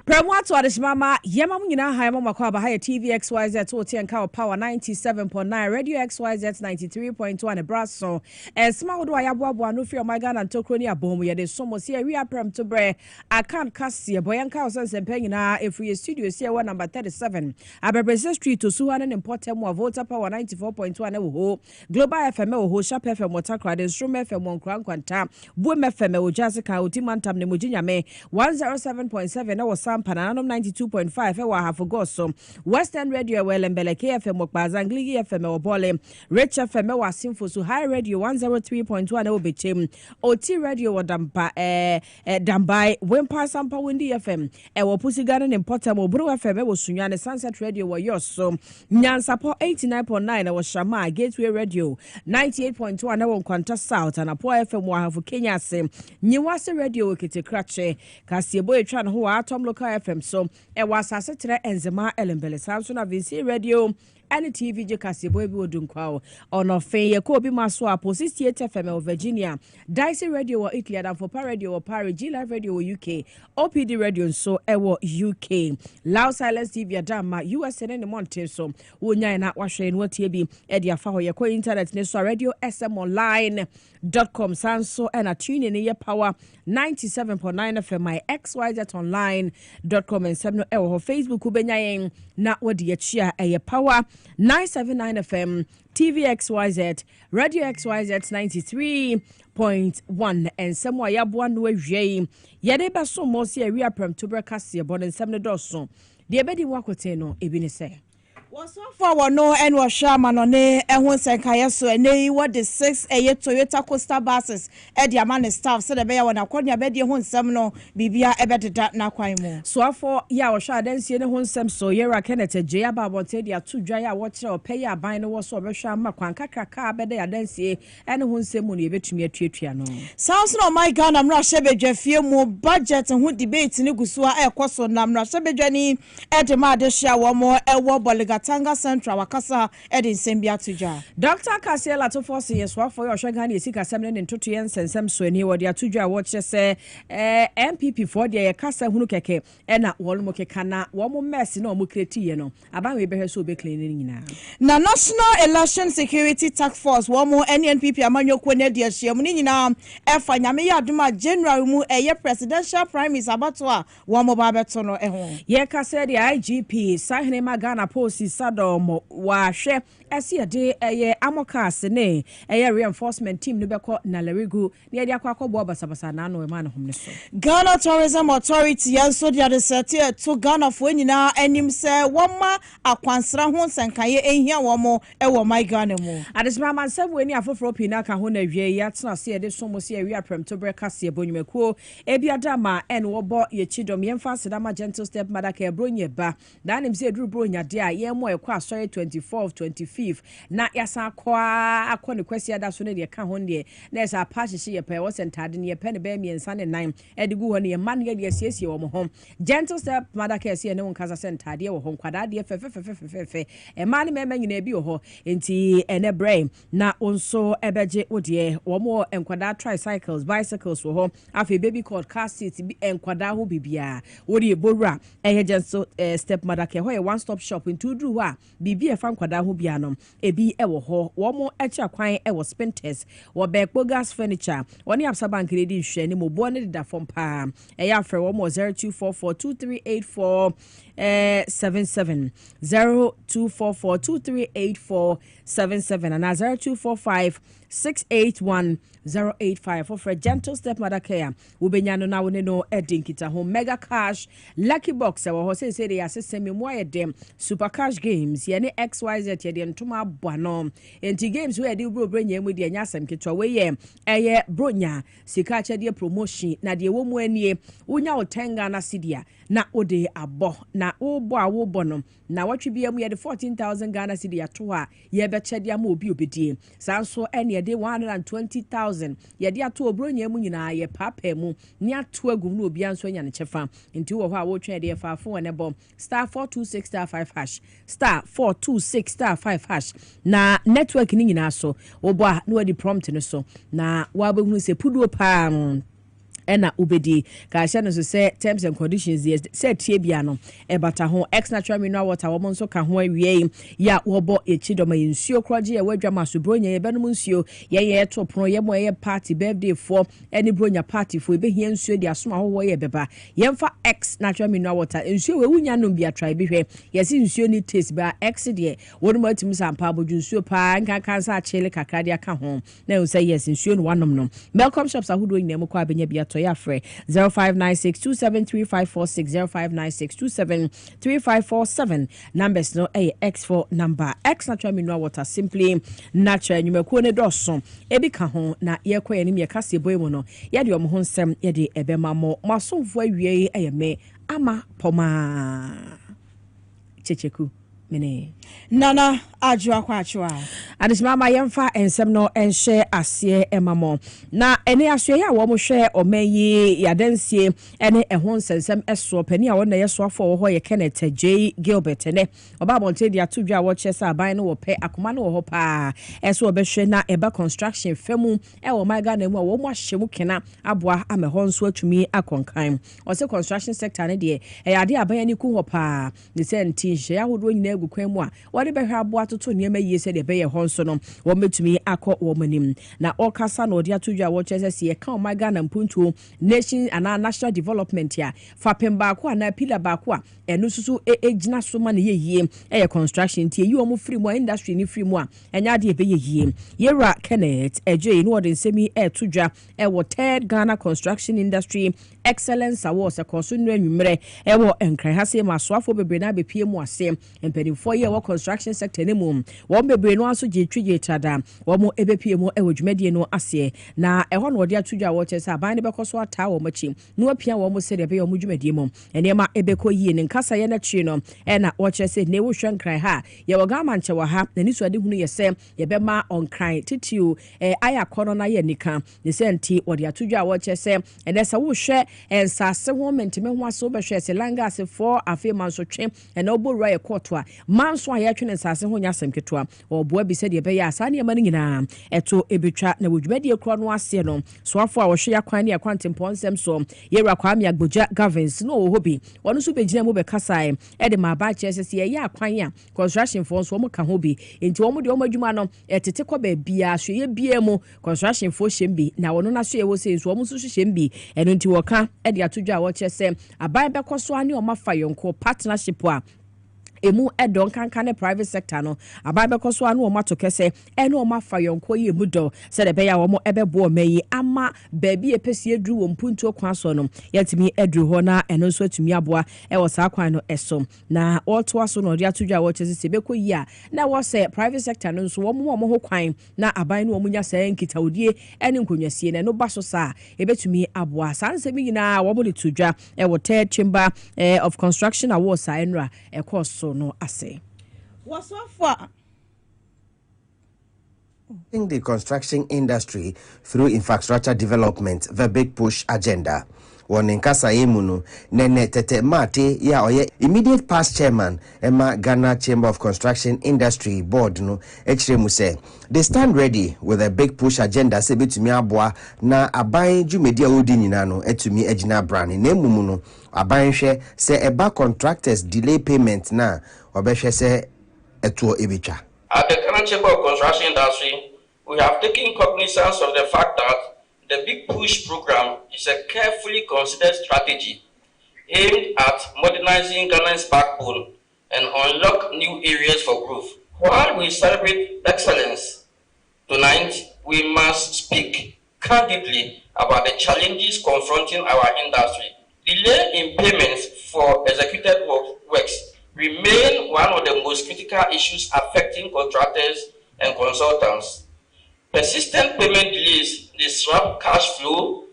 Premwato Adishmama, Yamamina, Haimamakaba, Higher TV XYZ, 10 Cow Power 97.9, Radio XYZ 93.1, Brasso, and Small do I have no fear my gun and Tokronia Bomb. We are the Somos here, we are prem to bre. I can't Kasiebo, Boyan Cousins and Pengina, if we studio here, one number 37. Abebreze Street to Suhan and Port Temo, Volta Power 94.1, Global FM, Ho Shap FM, Watakra, the Strum FM, One Crown Quanta, Boom FM, Jessica, Utimantam, Nemujinia Me, 107.7, our Sam. Pananum 92.5 ewa hafugoso Western Radio Welembele KFM Okbazangli FM Obole Rich FM wa Simfosu High Radio 103.1 Obechem OT Radio Wadampa Dambai Wempa Sampa Windy FM ewa Pusigana Nempota Mobru FM ewa Sunyane Sunset Radio wa Yoso Nyansapo 89.9 ewa Shama Gateway Radio 98.1 ewa Nkwanta South Anapo FM wa hafu Kenya Sim Nyiwase Radio Kite Krache Kasiebo etran ho atom local FM so e wasase tere enzema elembele sanso na VC radio and TV je Kasiebo bi odunkwa ono fe ye ko bi maso apo 68 FM of Virginia Dicey Radio or Italy and for Radio or Paris G Live Radio UK OPD Radio so ewo UK Loud Silence TV adama USA ne monte so wonya na wahwe no tie bi e dia fa ho ye ko internet ne so radio smonline.com sanso and a tune in ye power 97.9 FM my xyzonline.com and sebno ewo Facebook ubenya yen na wodi achia eye power 979 FM TVXYZ Radio XYZ 93.1 and somewhere yabwa no awie yede ba so mo se area prem to broadcast bon nsem ne doso de be di wakote no ebi ne se so for no and was shaman on a senka so and what the 6 a Toyota Costa buses at the man staff said the bear when I called your bed your home seminal bibia ebet that na quimo. So for ya was shy then see the home sem so yera Kenneth Jayaba wanted ya 2 dry watch or pay a buying was over shama kaka bed ya then see and home semony bet me a triano. Sounds no my gun I'm not shabby few more budget and who debates in Gusua air cost on Namra Shabby Jenny at the mother shower more a wobble Tanga Central Wakasa Edin Sembia Tuja. Dr. Kasiela to force yes for your Shagani Sika Semin in Tutians and some Swini or their Tuja watches say MPP for the Casa Hunukeke and at Walmoke Kana, Wamo Messi no Mukreti, no. About we better so be cleaning now. Na National Election Security Task Force, Wamo NPP Amanyo Kwene dia Shiamunina, Efa Nyamia Duma General Mu a presidential prime is abatwa, Wamo Babetono Ehon. Yeka said the IGP, Sahne Magana Post. Sadom wa hwe ese de eye amokas ne eye reinforcement team no beko na lerigu ne de akwakobo basabasa na no ema na homne so Ghana Tourism Authority yanso de adesete to Ghana fo nyina anim se woma akwansra ho senkaye ehia womo ewo my Ghana mu adesema mansem weni afoforo pina ka ho na wie ya tena se de somo se wi aprem to bre Kasiebo nyumekuo ebi adama en wo bo ye chidom yemfa sedama gentle step mother ka bronye ba danim se duru bronya de a mo ekwa asori 24th 25th na yasa kwa akone kwasi ada so ne de ka ho ne na esa paahye ye pe wo sentade ne ye pe ne be miensa ne nan edigu ho ne ye man ye de siesie wo mo ho gentle step mother ka sie ne won kasa sentade wo ho kwada de fe e man me nyina bi wo ho enti ene brain na onso ebeje odie wo mo enkwada tricycles bicycles wo ho afi baby called car seat bi enkwada ho bibia wo de bowra gentle step mother ka ho ye one stop shop into dru ho a bibi e fa nkwada ho bia no ebi ewo ho wo mo echa kwan ewo spinters wo bekpo gas furniture woni absa bank re di hwe ni mo bo ne da fom pa e ya frɛ wo mo 02442384 77 0244238477 and 0245-681-085 for gentle stepmother care. Ubenyano na wone no edinkita home mega cash lucky box wa ho say dey asese me mo dem super cash games ye ne XYZ ye dem tuma boano enti games we dey bro branya mu dey nyasem kitwa we ye eye bronya sika cha dey promotion na dey wo mu anie unya otenga na sidia na ode abo na obo awobo no na watwe bia mu ye 14,000 Ghana cedi ato a ye be chede ama obi obedie sanso ene ye de 120,000 ye de ato obronya mu nyina ye papa mu ni ato agum na obi anso nya ne chefa nti wo ho a wo twen de fa fo ne bom *426*5# *426*5# na network ni nyina so obo a na wadi prompt no so na wa behunu se puduo pa ena ubedi ka hye no so say terms and conditions yes say tie bia no e bata ho ex natural mineral water wo nso ka ho awie ya wo bo echidoma nsuo kroje ye wadwa masobronya ye benum nsuo ye to pro ye mo ye party birthday for any bronya party for be hia nsuo di asoma ho ye beba ye mfa ex natural mineral water nsuo we wunya no bia try be hwe ye si nsuo ni taste ba ex de wonu matim sampa aboju nsuo pa nka kansa achele kakra de aka ho na say yes nsuo no wanom no Welcome shops ahudo nyina mo kwa benya bia to ya frɛ 0596273546 0596273547 numbers no X4 number X natural mineral water simply natural nyumakuo ne dɔso ebi ka ho na ye kɔ ye ne me Kasiebo mu no ye de omo ho nsɛm ye de ebema mo masomfo awie me ama poma checheku mene nana ajua kwa achua adismama yemfa ensem no enhye ase emamo na ene asue ya wo mo hwe omayi yadansie ene ehon nsensem eso pani a wona yeso afọ wo ye Kenneth J Gilbert ne oba bonte dia tudwa wo chese aban no wo pe akoma no wo pa eso obehwe na eba construction femu e wo my Ghana mu a wo mo ahye mu kena aboa ameho nso atumi akonkan o se construction sector ne de e yade aban ni ku ho pa ne se nti hye ya hodo nyina egu kwan mu a wode behwe aboa toto niema yie se de be ye ho nso no wo metumi akọ wo manim na okasa na odi atudwa wo chese se ye ka o my Ghana mpuntu nation and national development ya fapem ba ko na pillar ba ko a enu susu ejina so ma na yeyie e construction tie yi o mu free mu industry ni free mu a enya de be yeyie yera Kenneth Ejey no odi nsemi tudwa e wo third Ghana construction industry excellence awards akoso nu anwumre e wo enkran ha se masoafo bebre na bepie mu ase empanimfo ye wo construction sector ne mu wo bebre no aso je twije tada wo mo ebepie mu e wo dwumadie no ase na e ho no odi atudwa wo chese aban ne bekoso ata wo machi no apia wo mo se de be wo dwumadie mu enema ebeko yie ne nkasa ye na chi no e na wo chese ne wo hwenkran ha ye wo ga manche wo ha na niso ade hunu ye se ye be ma onkran titiu aya kono na ye nika ne se nti odi atudwa wo chese ene sa wo hwe ensase ho mentime ho aso be hwe se langa ase for afi manso twe ene oborua ye kotwa manso a ye twe ensase ho nya semketwa oboa bi se de be ya asa ne ma ne nyina eto ebetwa na wodwumadie kro no ase no so afo a wo hwe yakwan ne akwantempon nsem so ye rakwa me agboja governs no wo hobi wono so begina mu be kasae e de ma ba chese ye yakwan a construction for so mo ka hobi enti wo mo de wo madwuma no etete ko ba bia so ye bia mu construction for hyembi na wono na so ye wo se so mo so hyembi eno nti wo ka e de atodwa wo chese aban be koso ani o mafa yonko partnership a emu edon kankan ne private sector no aban bekoso anu o mato kese ene o mafa yonko ye mudo se de be ya wo mo ebebo mayi ama baabi epesi edru wo mpuntu kwan so no yatimi edru ho na eno so atumi aboa e wo sa kwan no eso na oto aso no de atodwa wo chese se beko yi a na wo se private sector no so wo mo ho kwan na aban no wo munya sa nkitawodie ene nkonwasie na no baso sa ebetumi aboa sanse mi nyina wo mo de tudwa e wo third chamber of construction awards sa enra e course no ase what's up for the construction industry through infrastructure development, the big push agenda. One in Kasiebo no nene tete mate ya oye immediate past chairman Emma Ghana Chamber of Construction Industry Board no echiremu say they stand ready with a big push agenda se betumi aboa na aban dwumedi a odi nyina no etumi agina brand na emumu no aban hwe se eba contractors delay payment na obehwe se etuo ebetwa. At the Ghana Chamber of Construction Industry, we have taken cognizance of the fact that the Big Push program is a carefully considered strategy aimed at modernizing Ghana's backbone and unlock new areas for growth. While we celebrate excellence, tonight we must speak candidly about the challenges confronting our industry. Delay in payments for executed works remain one of the most critical issues affecting contractors and consultants. Persistent payment delays disrupt cash flow,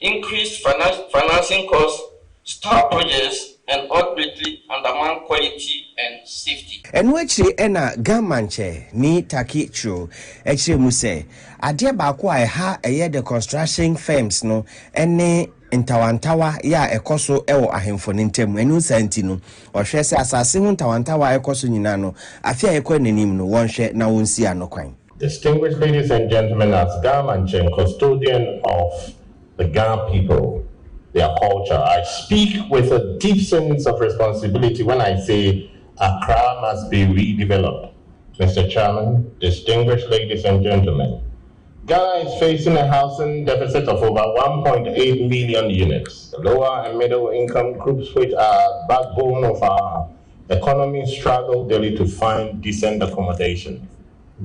increase financing costs, stop projects, and ultimately undermine quality and safety. And which ena gamanche ni taki chu actually muse ade ba ko a ha eye the construction firms no ene ntawantawa ya ekoso ewo ahemfo ne ntem enu santi no ohwe se asase hu ntawantawa ekoso nyina no afia ekọ nanim no wonhwe na wonsi anokwan. Distinguished ladies and gentlemen, as Gamanche, custodian of the Ghana people, their culture. I speak with a deep sense of responsibility when I say Accra must be redeveloped. Mr. Chairman, distinguished ladies and gentlemen, Ghana is facing a housing deficit of over 1.8 million units. The lower and middle income groups, which are backbone of our economy, struggle daily to find decent accommodation.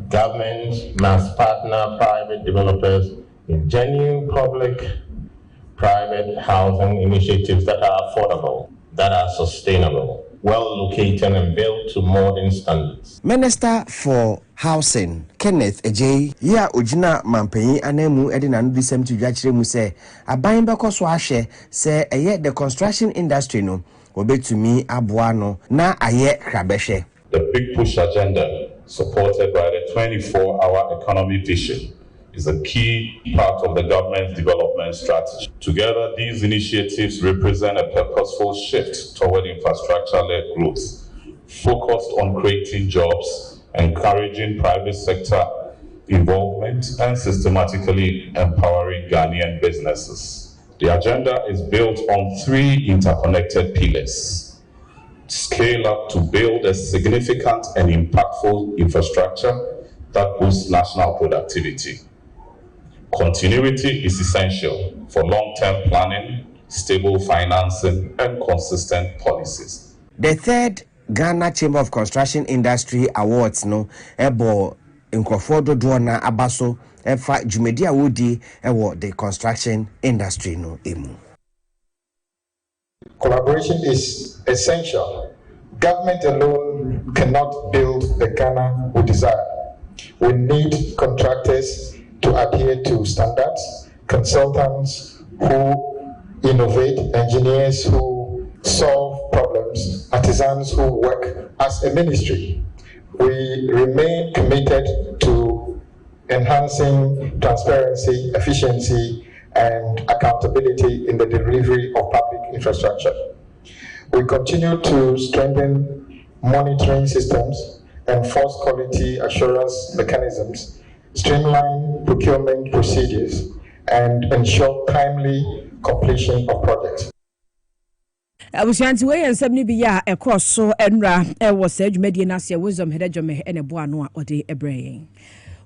Governments must partner private developers in genuine public-private housing initiatives that are affordable, that are sustainable, well located and built to modern standards. Minister for Housing Kenneth Ejay ya ojina mampanyi anemu edi nanu disem to dwachire mu se aban beko so ahye se eye the construction industry no obetumi aboa no na aye krabehwe. The Big Push agenda, supported by the 24-hour economy vision, is a key part of the government's development strategy. Together, these initiatives represent a purposeful shift toward infrastructure-led growth, focused on creating jobs, encouraging private sector involvement, and systematically empowering Ghanaian businesses. The agenda is built on 3 interconnected pillars. Scale up to build a significant and impactful infrastructure that boosts national productivity. Continuity is essential for long-term planning, stable financing, and consistent policies. The 3rd Ghana Chamber of Construction Industry Awards no ebo nkrofo dodo na abaso efa jumedi awodi ewo the construction industry no emu. Collaboration is essential. Government alone cannot build the Ghana we desire. We need contractors to adhere to standards, consultants who innovate, engineers who solve problems, artisans who work as a ministry. We remain committed to enhancing transparency, efficiency, and accountability in the delivery of public infrastructure. We continue to strengthen monitoring systems, enforce quality assurance mechanisms, streamline procurement procedures, and ensure timely completion of projects. Abushanti we ensem ni biya ekọ so enra ewo se adwumadi na se wisdom hedejome ene bo ano a ode ebrey.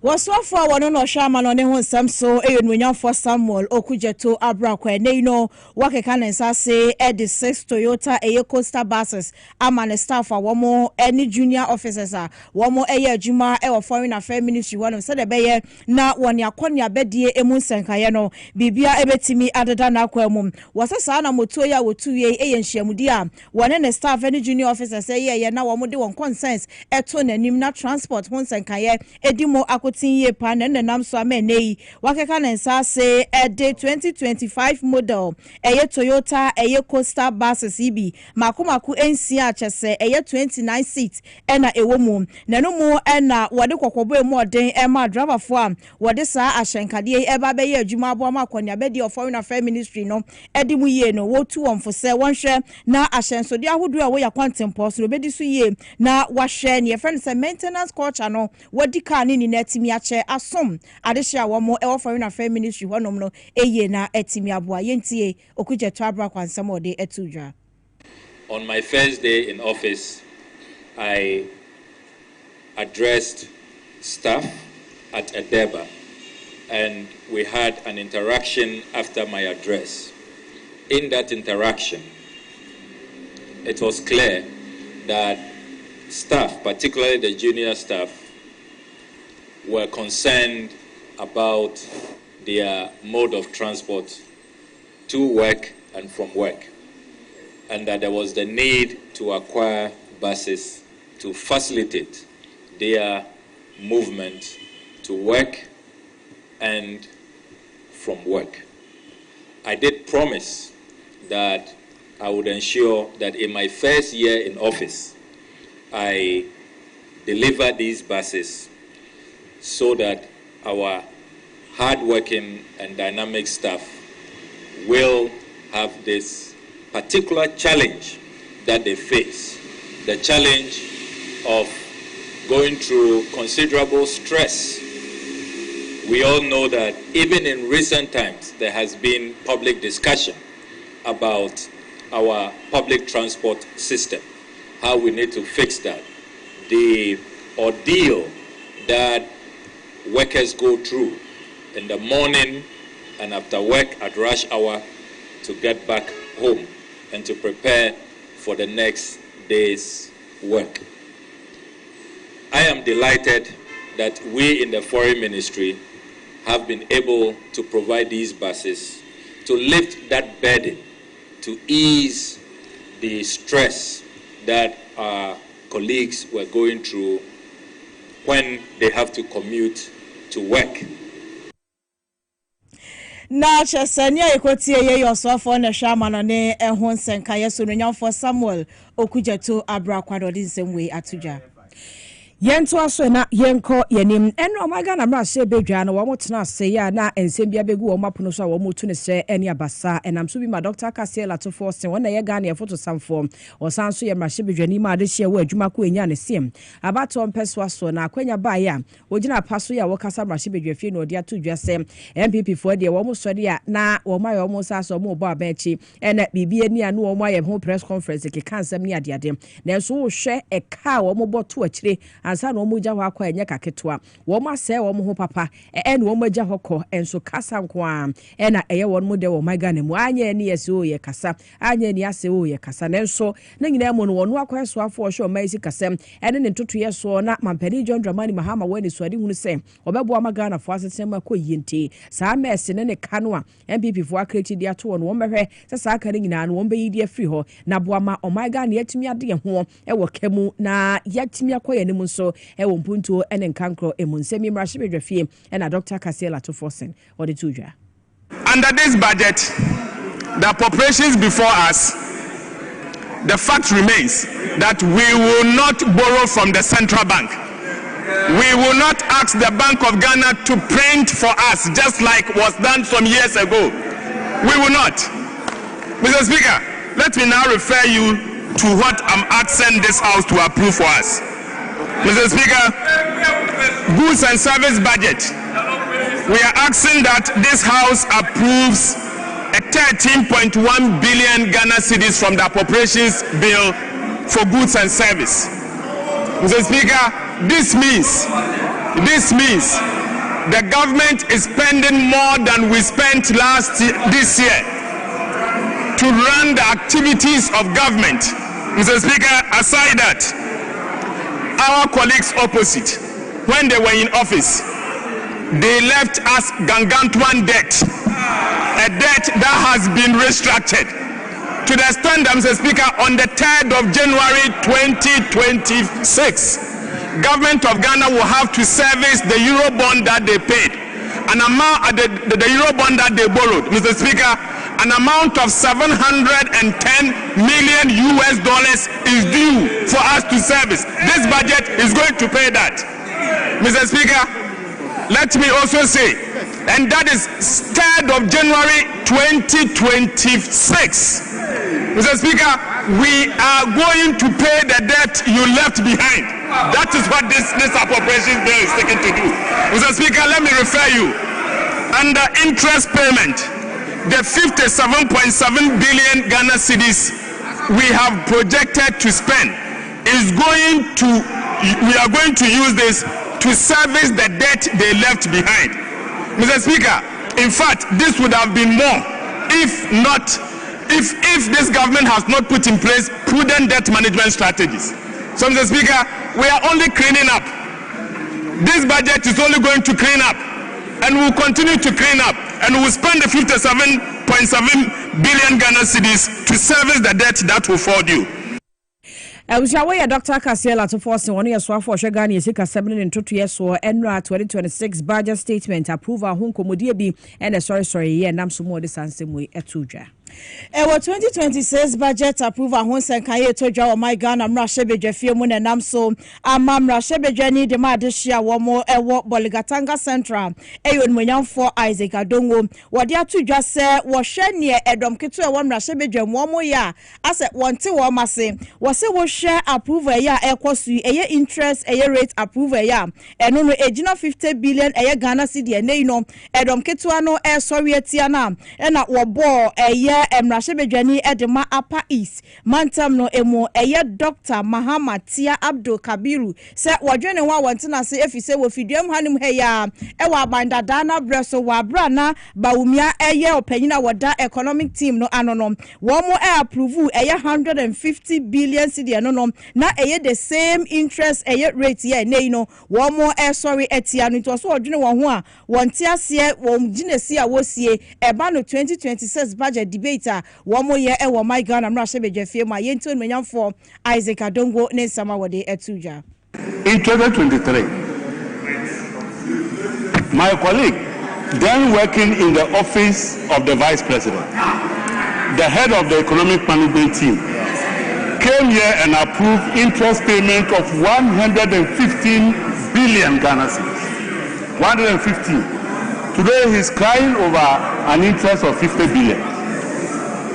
Wasofo wono no hwama no ne ho nsam so eyenunyafo Samuel Okujeto Abrakwa ne no wakeka ne nsase edi 6 Toyota Coaster buses amane staff awomo any junior officers a womo eye adwuma e foreign affairs ministry wono se de beye na woni akonia bedie emu nsenkaye no bibia ebetimi adeda na akwa mu wasesa na moto ya wotuye eye nhyiamudi a wone ne staff any junior officers eye na womo de won consents eto nanim na transport ho nsenkaye edimo tinye pan and nam so amenei wakeka nensa say ede 2025 model eye Toyota Coaster buses ibi makomaku ensia chese eye 29 seats ena ewomu nanumu ena wode kokobo emu oden ema driver fo am wode sa ahyenkade eba be ye adwuma abo ma akonia be di foreign affairs ministry no edi mu ye no wotu wonfo se wonhwe na ahyensode ahodo a wo ya kwantempo so obedi so ye na wahwe ne friend say maintenance culture no wodi ka ni netimi ache asom adehia womo e foreign affairs ministry honom no eye na etimi aboa yentie Okujeto Abrakwa nsem ode etudwa. On my first day in office, I addressed staff at Edeba, and we had an interaction after my address. In that interaction, it was clear that staff, particularly the junior staff, were concerned about their mode of transport to work and from work, and that there was the need to acquire buses to facilitate their movement to work and from work. I did promise that I would ensure that in my first year in office, I deliver these buses so that our hard-working and dynamic staff will have this particular challenge that they face, the challenge of going through considerable stress. We all know that even in recent times, there has been public discussion about our public transport system, how we need to fix that. The ordeal that workers go through in the morning and after work at rush hour to get back home and to prepare for the next day's work. I am delighted that we in the Foreign Ministry have been able to provide these buses to lift that burden, to ease the stress that our colleagues were going through when they have to commute to work. Na chesenya ekotie ye yosofo na hwama ne ehon senka yeso no nyamfo Samuel Okujeto Abrakwadode nsemwe atuja. Yento aso na yenko yenim eno omaga na mra se bedwa na wo motena ase ya na ensem bia begu wo mapono so wo motu ne se eni abasa enam so bi ma Dr. Kasiebo to force wona ye ga na ye photo samfo osanso ye mra se bedwa ni ma ade hye wo adwuma ko enya ne sim abato mpeso aso na akwanya ba ya ogina paso ya wo kasa mra se bedwa fie no odi atu dwa se MPP fo de wo mo so de na wo ma yo mo sa so mo bo abachi ena bibie ni anu wo ma ye ho press conference ke kansam ni ade ade na so wo hwe e ka wo mo boto akire ansa no mo gya ho akwa enye kaketwa wo ma se wo mo ho papa ene wo mo gya hokọ enso kasa nkoa ena eye won mo de wo my Ghana mu anya ni yesi o ye kasa anya ni ase o ye kasa nenso na nyina mo no wonu akwa so afo hwe o mai si kasam ene ne ntoto ye so na mampani John Dramani Mahama wani so ade hunu se obebo ma Ghana fo asesem akoyinte saa mess ne kanu a MPP fo akreti dia to won mehwe se saa kan nyina no won be yidi afri ho na boama o my Ghana yatimi ade ho e wo kamu na yatimi akoye ne mu so ewo mpunto ene nkankro emunsemi mrahye bedwafie ena Dr. Kasiebo to forcing or the tuja. Under this budget, the appropriations before us, the fact remains that we will not borrow from the central bank. We will not ask the Bank of Ghana to print for us, just like was done some years ago. We will not. Mr. Speaker, let me now refer you to what I'm asking this House to approve for us. Mr. Speaker, goods and service budget. We are asking that this House approves a 13.1 billion Ghana cedis from the appropriations bill for goods and service. Mr. Speaker, this means the government is spending more than we spent this year to run the activities of government. Mr. Speaker, aside that, our colleagues opposite, when they were in office, they left us gargantuan debt, a debt that has been restructured to the extent that, Mr. Speaker, on the 3rd of January 2026, government of Ghana will have to service the euro bond that they paid, an amount the euro bond that they borrowed, Mr. Speaker. An amount of $710 million is due for us to service. This budget is going to pay that. Mr. Speaker, let me also say, and that is 3rd of January 2026. Mr. Speaker, we are going to pay the debt you left behind. That is what this appropriation bill is taking to do. Mr. Speaker, let me refer you. Under interest payment, the 57.7 billion Ghana cedis we have projected to spend we are going to use this to service the debt they left behind. Mr. Speaker, in fact, this would have been more if this government has not put in place prudent debt management strategies. So, Mr. Speaker, we are only cleaning up. This budget is only going to clean up, and we will continue to clean up, and we will spend the 57.7 billion Ghana cedis to service the debt that will fall due. Ushawe Dr. Kasiebo to force one year so for Ghana yesika 7 and 2 years so enra 2026 budget statement approval hunkomodie bi and sorry ye nam so mo de sansem etuja. Ewo 2026 budget approval hon senkaye tojwa o my Ghana mrahye bedwafie mu nenam so ama mrahye bedwani de ma de hia wo mo ewo Boligatanga Central eyo nmonyamfo Isaac Adongo wode atodwa se wo hwe ne edom keto ewo mrahye bedwam wo mo ya ase wonte wo mase wo se wo hwe approval ya ekosu eye interest eye rate approval ya eno no ejina 50 billion eye Ghana cedi enei no edom keto ano sorry etia na wo bo eye emrashebedwani edema Upper East mantam no emo Dr. Mahamatia Abdul Kabiru se wadwene wa wantena se efise wo fiduam hanim heya ewa abandadana breso wa brana baumia opanyina wada economic team no anonom wo mo approve 150 billion cedi no na the same interest rate ye nei no wo mo sorry etia no to so odwene wo ho a wonte ase wo ginesi a wosie eba no 2026 budget debate a wo mo ye ewo my Ghana mrashebedwafie ma yento menyamfo Isaac Adongo ne sama wode etuja. In 2023, my colleague, then working in the office of the Vice President, the head of the Economic Management Team, came here and approved interest payment of 115 billion Ghana cedis. 115. Today he's crying over an interest of 50 billion.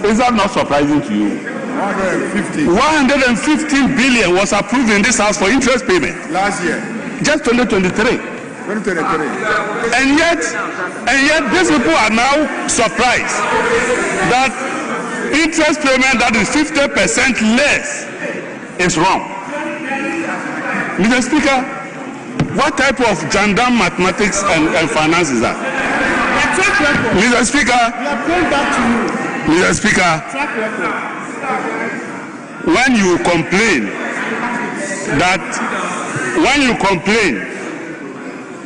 Is that not surprising to you? 115 billion was approved in this house for interest payment last year, just 2023. And yet these people are now surprised that interest payment that is 50% less is wrong. Mr. Speaker, what type of gendarme mathematics and finance is that? Mr. Speaker, Mr. Speaker, when you complain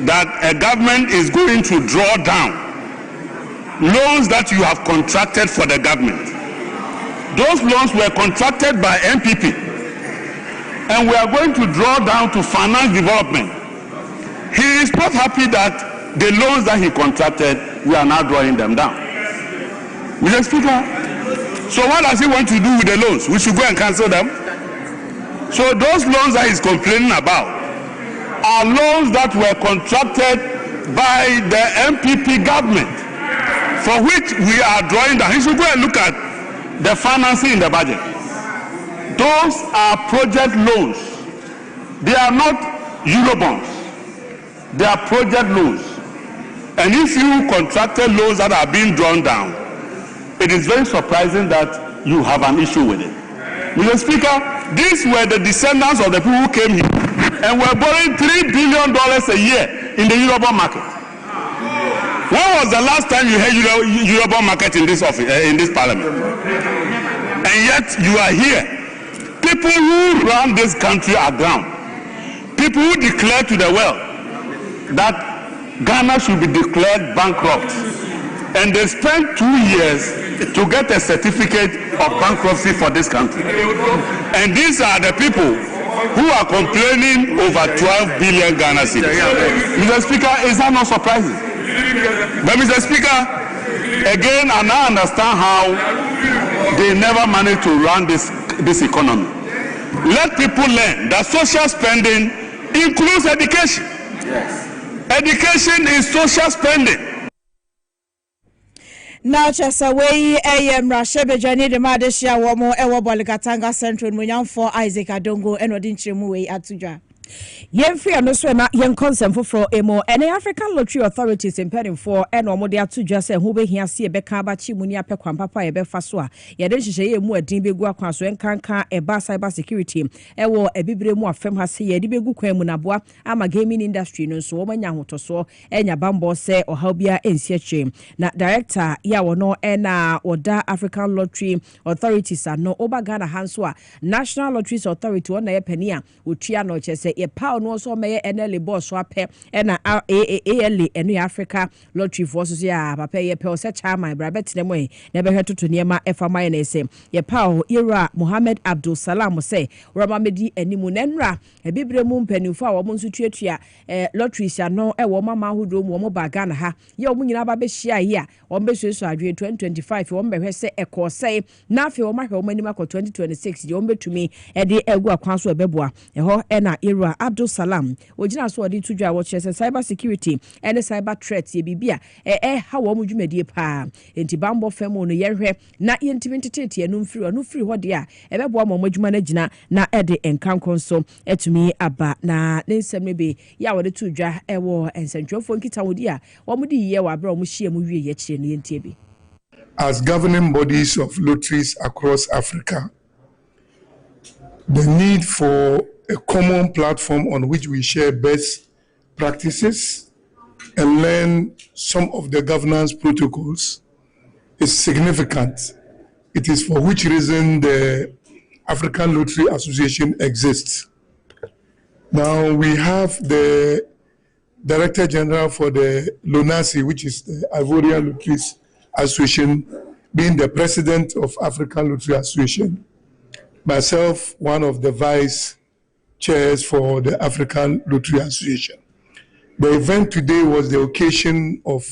that a government is going to draw down loans that you have contracted for the government, those loans were contracted by MPP, and we are going to draw down to finance development. He is not happy that the loans that he contracted, we are now drawing them down. Mr. Speaker, so what does he want to do with the loans? We should go and cancel them. So those loans that he's complaining about are loans that were contracted by the MPP government, for which we are drawing down. He should go and look at the financing in the budget. Those are project loans. They are not Eurobonds. They are project loans. And if you contracted loans that are being drawn down, it is very surprising that you have an issue with it. Mr. Speaker, these were the descendants of the people who came here and were borrowing $3 billion a year in the Eurobond market. When was the last time you heard Eurobond market in this office, in this parliament? And yet you are here. People who run this country are down. People who declare to the world that Ghana should be declared bankrupt, and they spent 2 years to get a certificate of bankruptcy for this country. And these are the people who are complaining over 12 billion Ghana cedis. Mr. Speaker, is that not surprising? But Mr. Speaker, again, I now understand how they never managed to run this economy. Let people learn that social spending includes education. Yes. Education is social spending. Now, Chesaway, A.M. Rashebejani, the Madeshia Womo, Ewa Boligatanga Central, Munyam for Isaac Adongo, and Odinchimuwe Atuja. Yen free no so na yen consent for emo and African Lottery Authorities impeding for and omode atuja se hu be hia se be ka ba chi muni apekwan papa e be fa so a ye de hihye emu adin be gu akwan so enkanka e ba cyber security e wo ebibre mu afem ha se ye de be gu kwan mu naboa ama gaming industry no so wo manya hotoso enya bambo se oha bia ensi ache na director ya wo no na oda African Lottery Authorities no oba Ghana hanso a National Lotteries Authority wona ye pani a otua no chese ye power no so meye NL boss so apɛ na ALA enu Africa Lottery force so ya papa ye pɛ o se chairman bra betene mo na be hwetoto niema efa maye na ese ye power era Mohammed Abdul Salam say rama medi animu na nra ebibre mu mpanifo a wo nso tuatua lotteries ano wo mama hodo mu wo ba Ghana ha ye wo nyina ba be hia yi a wo be so adwe 2025 wo be hwe se ekosei na afi wo ma hwe wo manima ko 2026 ye wo betumi de egu akwan so ebeboa ho na era Abdul Salam ojina so odi tudwa wo chese cyber security and cyber threats ye bibia ha wo mu dwumadie pa enti bambo femo no ye hwe na ye ntimi ntete anu mfiri ho de a ebeboa mo adwuma na gina na ede enkankon so etumi aba na nsem ne be ya wo de tudwa wo ensentwofo nkita wodi a wo mu di ye wa bra wo mu hie mu wie ye kire no ye ntie bi as governing bodies of lotteries across Africa, the need for a common platform on which we share best practices and learn some of the governance protocols is significant. It is for which reason the African Lottery Association exists. Now we have the Director General for the LONASI, which is the Ivorian Lotteries Association, being the President of African Lottery Association. Myself, one of the Vice Chairs for the African Lottery Association. The event today was the occasion of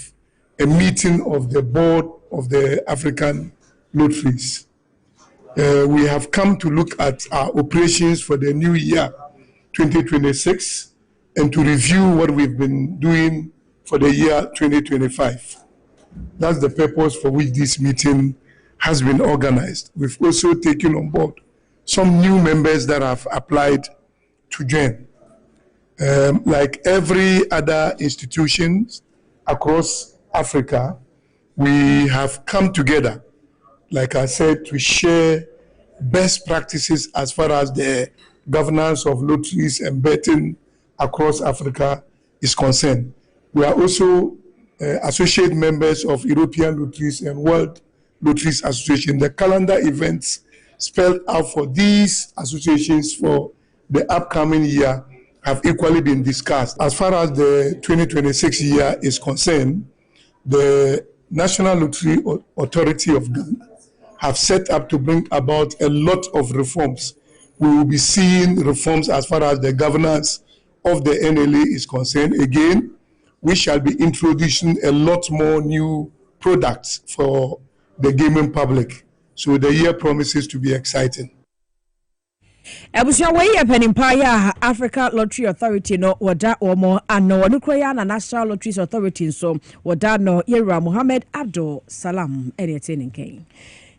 a meeting of the board of the African Lotteries. We have come to look at our operations for the new year, 2026, and to review what we've been doing for the year 2025. That's the purpose for which this meeting has been organized. We've also taken on board some new members that have applied to join. Like every other institution across Africa, we have come together, like I said, to share best practices as far as the governance of lotteries and betting across Africa is concerned. We are also associate members of European Lotteries and World Lotteries Association. The calendar events spelled out for these associations for the upcoming year have equally been discussed. As far as the 2026 year is concerned, the National Lottery Authority of Ghana have set up to bring about a lot of reforms. We will be seeing reforms as far as the governance of the NLA is concerned. Again, we shall be introducing a lot more new products for the gaming public. So the year promises to be exciting. Ebusia we ye penimpa ya Africa Lottery Authority no wada omo ano onukroya na National Lotteries Authority so wada no Yera Mohammed Abdul Salam enetenenken.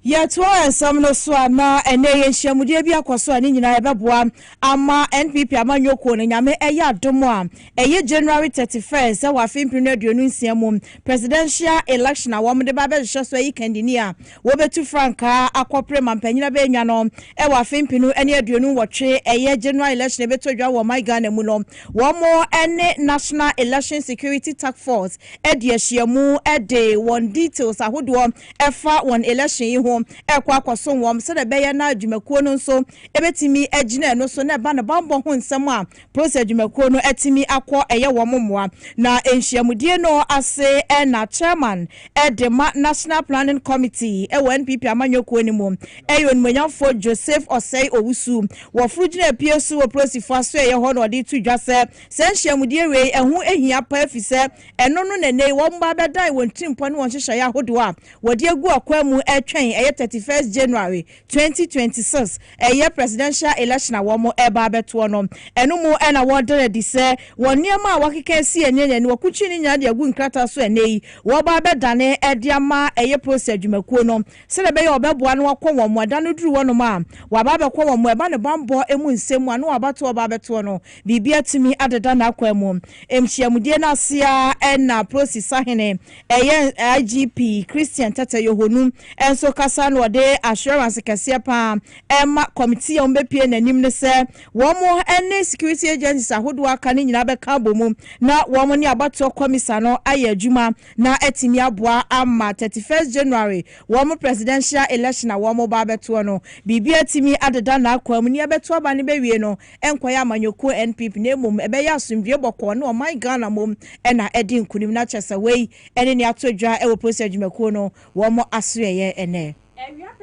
Yetwa ensam no so ana ene yenhyiamude bi akoso ani nyina ebeboa ama NPP amanyoko ne nyame eya adomo a eye January 31st wa fimpinu aduonu nsiamu presidential election awomde ba be hye so yi kandinia wo betu franka akopre mampanyina be enwa no e wa fimpinu ene aduonu wotwe eye January election beto dwa wo my Ghana mu no wo mo ene National Election Security Task Force e de ahyiamu e de won details ahodo efa won election ekwa kwaso wom se de beye na adwumakuo no nso ebetimi agina no so na ba na bambo ho nsem a process adwumakuo no etimi akọ eye wommoa na enhyiamudie no ase na chairman edema National Planning Committee NPP amanyoko ni mu eyonmanyafo Joseph Osei Owusu wo frugina piesu wo prosifo so eye ho no de tu dwase se enhyiamudie we ehu ehia pa afise eno no nene wo mba bedan won timpo no won hyehye ya hodo a wode agu akwa mu etwen 31st January 2026 eye presidential election awomo eba beto no enumu na wodere di se woniema wakeka si enyenye ni wakuchi ni nya de agu nkrata so enei wo ba bedane ediama eye process adwumakuo no se de be ye obeboa no akọ won da no duru wono ma wa ba bekọ won eba ne bambo emu nsemu anu abato oba beto no bibia timi adeda na akwa mu emhyiamudie na asia na process ahene eye IGP Christian Tata Yohonu enso kasa no de assurance Kasiebo emma committee on bepie nanim ne se wo mo ene security agencies ahodo aka ne nyina beka bomu na wo mo ne abato komisa no aye adwuma na etimi aboa ama 31st January wo mo presidential election na wo mo ba beto no bibia etimi adeda na akwa mu ne beto aba ne bewie no enkwaya amanyoko NPP na emom ebe ya asumdwe bokọ no my Ghana mom na edi nkunim na chese wei ene ne atodwa e wo process adwumakuo no wo mo asoye ene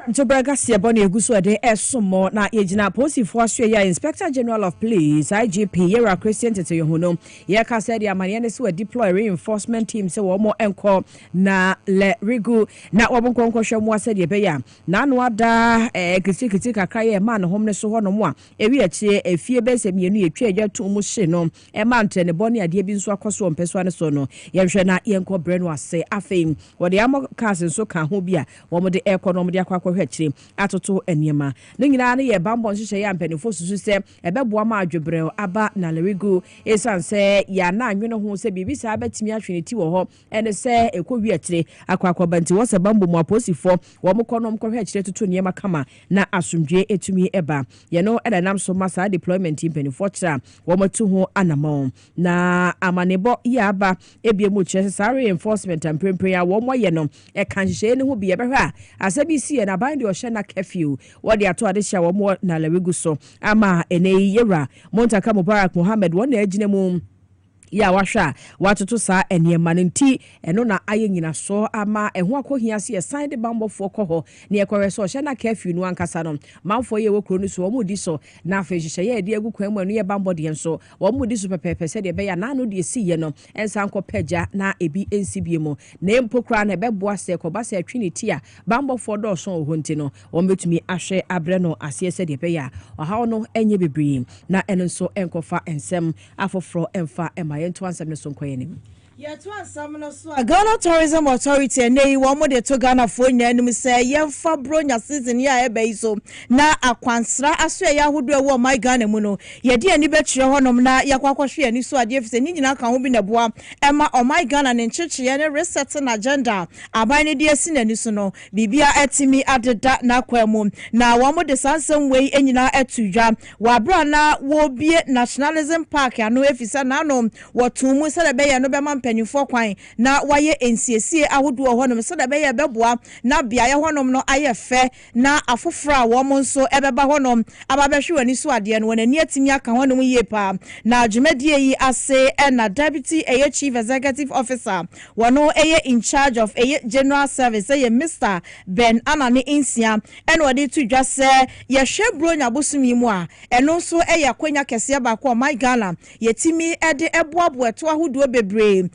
Ntobra Kasiebo na eguso ede esomo na yegina posifo asue ya Inspector General of Police IGP Yera Christian Tete Yohuno ye ka said ya mane ne so deploy reinforcement team se wo mo enko na le rigu na wobonkonko hwemu ase de be ya na no ada kitikiti kakra ye ma no hom ne so ho no mo a ewi achi efie be se mienu yetwa agya to mu hye no e ma ntene bone ade bi nso akoso mpeso ane so no ye hwe na ye enko bre no ase afeim wo de amo cars nso ka ho bi a wo mo de economy de akwa hwechire atoto eniema no nyina na ye bambon hyehyɛ ya mpanifo susu sɛ ɛbɛboa ma adwebrɛ aba na lerigo esan sɛ ya na anwene ho sɛ bibi sa betimi ahwene ti wɔ hɔ ɛne sɛ ekɔwi akyire akwabanti wɔ sɛ bambo mu aposifo wɔ mo kɔnom kɔhwɛ akyire toto niema kama na asomdwe etumi ɛba ye no ɛda nam so masa deployment mpanifo kyerɛ wɔ moto ho anamɔ na amanebɔ ya aba ebie mu kyerɛ sɛ reinforcement amprempren ya wɔ mo yɛ no ɛka hyehyɛ ne ho bi ɛbɛhwɛ a asabi sie na ban de ɔhyɛ na curfew wɔde ato ade hyɛ wɔ mo na lerigo so ama ene yera Montaka Mubarak Mohammed wɔ na agyina mu ya wahwa watoto saa eniema nti eno na aye nyina so ama eho akohia se sign de bambofo kɔ ne ekɔre so hye na curfew no ankasa no manfo ye wokro no so wo mudi so na afa hyehyɛ ye de agu kwan mu eno ye bambo de so wo mudi so pepepe se de be ya na no de si ye no ensa nkɔ pagya na ebi ensibie mu na empokra na bɛboa se kɔba se atwini ti a bambofo do so ho nti no wo betumi ahwɛ abrɛ no asie se de be ya ɔhaw no enye bebree na eno nso enkɔfa ensɛm afoforo emfa ema yɛnto ansɛm no so nkɔyɛnim Ghana Tourism Authority and they want to Ghana for you say yemfa bronya season ya ebe so na akwansra aso ya hodo wo my Ghana mu no ye de ani betire honom na yakwakɔhwe ani so ade efise ni nyina kan ho bi na boa ema o my Ghana ne nkyekye ne resetting agenda aban ne de asi nani so no bibia etimi adeda na kwamu na wo mo de sansem wei enyina atudwa wa bra na wo bie nationalism park ano efise na no wo tumu se de be ye no be man panyufo kwan na waye ensiesie ahodo honom so da be ye beboa na bia ye honom no aye fe na afofra wo mo nso ebeba honom ababehwe wani so ade no wonani atimi aka honom yie pa na dwumadie yi ase na deputy chief executive officer wono in charge of general service Mr. Ben Anani Insia and wadi to just say ye shebronya bosumi mu a eno nso kwanya kese ba ko my Ghana yetimi ede eboabo eto ahodo bebre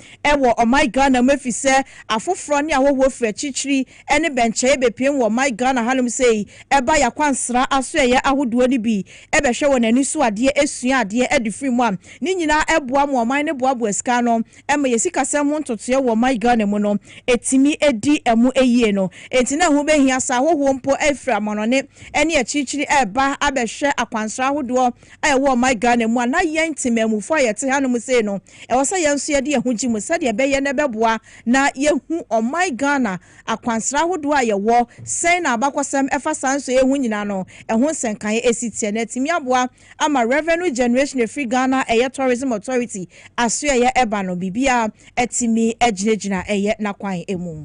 o my Ghana mefi se afoforo ne ahoho fra chichiri ene benche bepiem wo my Ghana hanum sei eba yakwansra aso ye ahodo ni bi ebehwe wonani so ade esua ade edifiri mu am ni nyina eboa mo man ne boabo esika no ema yesika sem ho ntotoye wo my Ghana mu no etimi edi emu eyie no entina ho behia sa ahoho mpo afra monone ene chichiri eba abehwe akwansra ahodo wo my Ghana mu na yentimemu fo yete hanum sei no ewosa yenso ye de ehunji mu sade beye ne beboa na yehu o my Ghana akwansra hodo a yewo sen na abakosem efa sanso yehu nyina no eho senkan esitie na timi aboa ama revenue generation free Ghana tourism authority aso ye eba no bibia etimi eginegina na kwan emu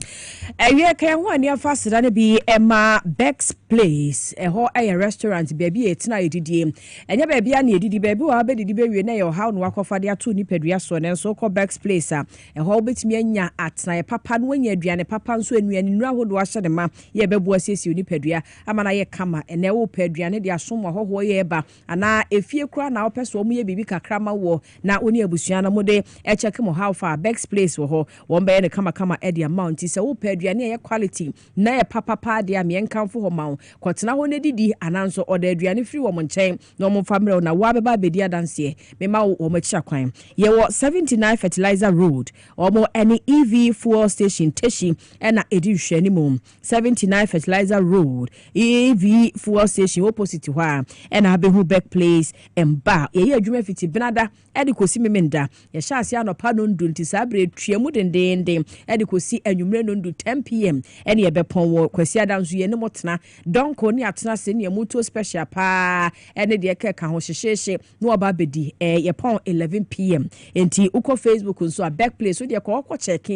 ewie kan ho ani afa sida ne bi ema Bex Place eho restaurant baby etina edidie enya baby na edidi baby wa bedidi bewie na ye how no akofa de ato ni padua so ne so ko Bex Place a eho betimi anya atna papa no anya aduane papa nso anuane nura hodo ahye de ma ye bebo asiesie ni padua ama na ye kama ene wo paduane de asom hoho ye ba ana efie kura na opeso mu ye bibi kakra ma wo na oni abusua na mode e check mo how far Bex Place wo ho wo be ne kama e de amount se wo paduane ye quality na ye papa de am ye nkanfo ho ma kwotena ho ne didi ananso oda aduane free wo mo nchen no mo famre na wa beba bedi adanse me ma wo ma chia kwan ye wo 79 fertilizer road omo any EV fuel station teshi ena edi hwani mum 79 fertilizer road EV fuel station opposite hwa ena abehu Beck Place emba ye adwuma fiti benada edi kosi memenda ye sha ase anopa no ndu nti sabre tuamu dendende edi kosi anwumre no ndu 10 pm ene ye bepon wo kwasi adanso ye ne motena donko ne atena se ne mutuo special pa ene de ka ho hyehyehye no oba bedi ye pon 11 pm enti uko Facebook nso a Beck Place so de ko check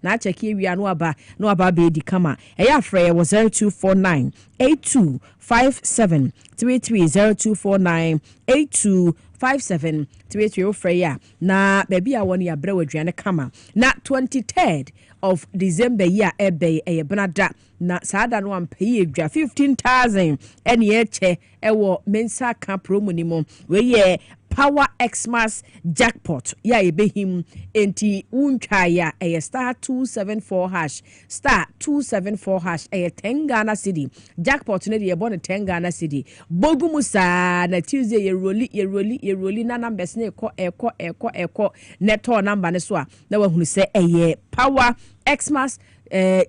na check wi anu aba no aba be di kama eya afre ye 0249 8257 330249 8257 33 ofreya na baby a woni abre wadwane kama na 23rd of December year ebe benada na saada no ampeye dwa 15,000 ene eche ewo mensa ka promo ni mo we ye Power Xmas jackpot ya ebehim enti untwa ya star 274 hash star 274 hash 10 Ghana cedi jackpot ne de bon 10 Ghana cedi bogumusa na Tuesday ye roli na numbers ne eko neto number ne so a na wahunu se Power Xmas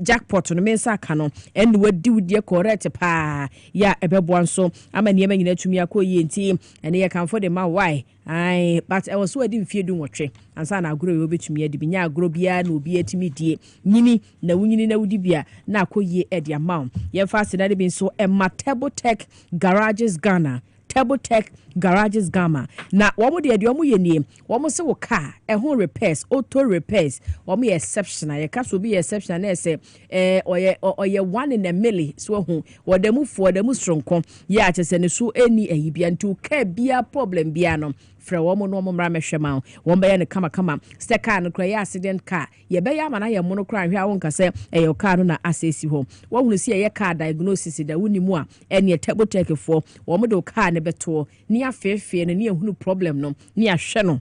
jackpot no mensa aka no and wadi wudi correct pa ya ebebo nso ama niema nyina tumi akoyi enti ene ye kan for the ma why ai but I was so edi mfie du nwotwe ansa na agoro ye obetumi adi binya agoro bia na obi atimi die nyini na wunyini na wudi bia na akoyi edi amount ye fa senade bi nso Table Tech Garages Ghana Table Tech Garages Ghana na womo de omo ye nie womo se wo car ho repairs auto repairs womo ye exceptional ye ka so bi exceptional na say oye 1 in a million so ho wodemu stronko ye a chese ne so eni ehibia ntu ka bia problem bia no fra womo no mo mra mehwema won be ye ne kama sticker no kra ye accident car ye be ya mana ye mo no kra hwa won ka se ye car no na asesi ho wo hunu se ye car diagnosis da woni mu a ene Table Tech fo womo do car ne beto ni afefe ne ehunu problem no ni ahwe no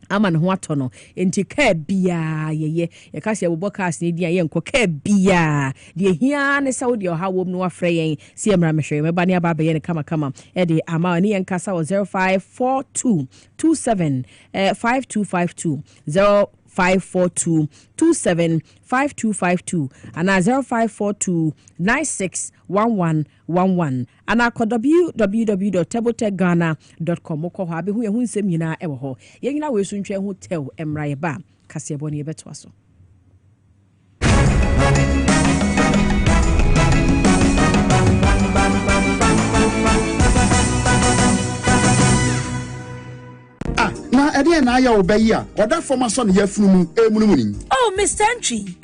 ama ne ho ato no enti ka bia ye ka se bobo cars ne dia ye nko ka bia de hia ne saudi o hawo no afre yen se emra mehwe me ba ne aba be ye ne kama e de ama ne yen kasa 0542 27 5252 0542 27 5252 and 0542 961111 and www.tabletechghana.com ko ha be hu ehun sem nyina e wo ho ye nyina we so ntwe hu tel emra ye ba Kasiebo ne ye beto aso na ede na aya obayi a oda forma so ne yafunu emunum ni oh Mr. Entry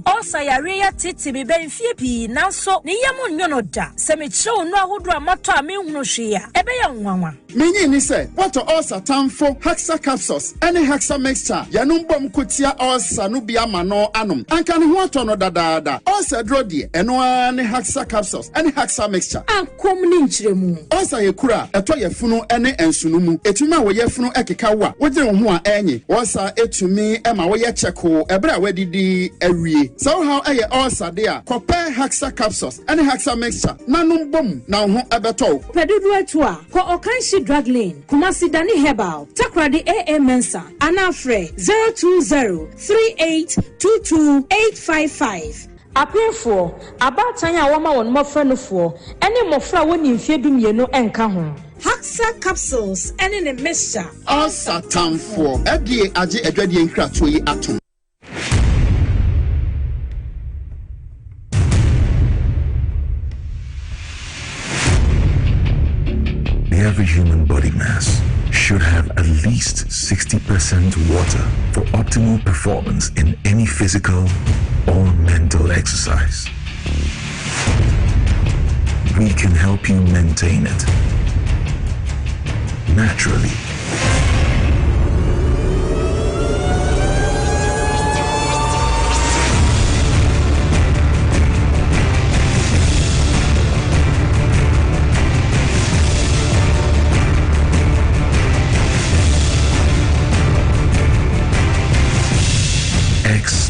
also yare ya tete be ben fie pi nanso ne yam nyono da se me kire onu ahodo amato a me hunu hwe ya ebe ya nwanwa menyi ni se what ulcer tamfo hexa capsules any hexa mixture yanum bom kotia ulcer no bia ma no anom anka ne ho ato no dadaada ulcer dro de eno any hexa capsules any hexa mixture akom ni nchiremu ulcer ye kura eto yafunu ene ensunumu etuma wo yafunu ekeka wa wogire ho a enyi ulcer etumi ema wo ye cheko ebra wadidi awie so how eye ulcer de a compare hexa capsules any hexa mixture nanum bom na ho ebeto pedudu atu a ko okanshi drug lane Kumasi Dani Herbal Takradi AA Mensa Anafre 02038228855 Apefo abatan a woma won mofra no fo ene mofra woni mfiedum ye no enka ho Hexa capsules ene ne mixture ulcer tamfo edie age adwadie nkrato yi atom Every human body mass should have at least 60% water for optimal performance in any physical or mental exercise. We can help you maintain it naturally.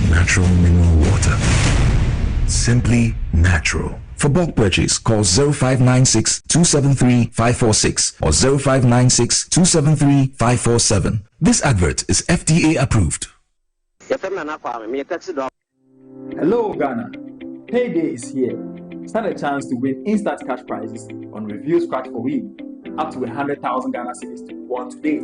Natural mineral water. Simply natural. For bulk purchase, call 0596 273 546 or 0596 273 547. This advert is FDA approved. Hello, Ghana. Payday is here. Stand a chance to win instant cash prizes on Review Scratch for Win. Up to 100,000 Ghana cedis to be won today.